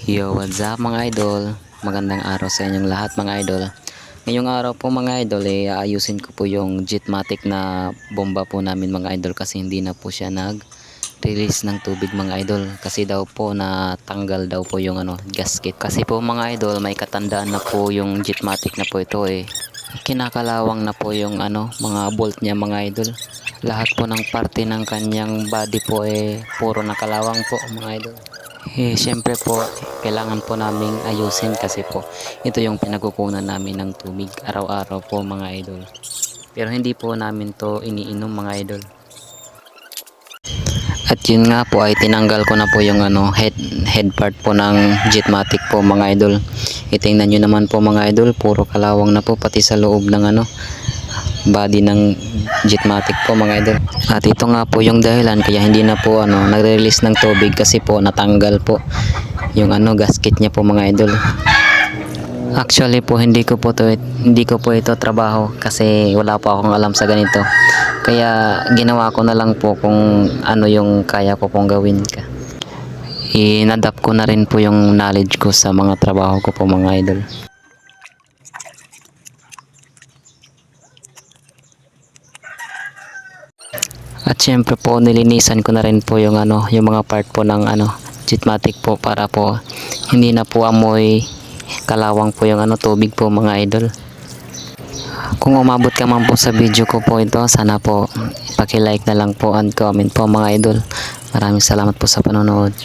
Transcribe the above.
Yo, what's up mga idol? Magandang araw sa inyong lahat mga idol. Ngayong araw po mga idol aayusin ko po yung Jetmatic na bomba po namin mga idol kasi hindi na po siya nag-release ng tubig mga idol. Kasi daw po natanggal daw po yung gasket. Kasi po mga idol may katandaan na po yung Jetmatic na po ito Kinakalawang na po yung mga bolt niya mga idol. Lahat po ng parte ng kanyang body po puro nakalawang po mga idol. Siyempre po, kailangan po naming ayusin kasi po ito yung pinagkukunan namin ng tubig araw-araw po mga idol. Pero hindi po namin to iniinom mga idol. At yun nga po ay tinanggal ko na po yung head part po ng Jetmatic po mga idol. Itingnan nyo naman po mga idol, puro kalawang na po pati sa loob ng body ng Jetmatic po mga idol. At ito nga po yung dahilan kaya hindi na po nagre-release ng tubig kasi po natanggal po yung gasket niya po mga idol. Actually po hindi ko po ito trabaho kasi wala po akong alam sa ganito. Kaya ginawa ko na lang po kung ano yung kaya ko pong gawin inadapt ko na rin po yung knowledge ko sa mga trabaho ko po mga idol. At syempre po nilinisan ko na rin po yung yung mga part po ng Jetmatic po para po hindi na po amoy kalawang po yung tubig po mga idol. Kung umabot ka man po sa video ko po ito, sana po paki-like na lang po and comment po mga idol. Maraming salamat po sa panonood.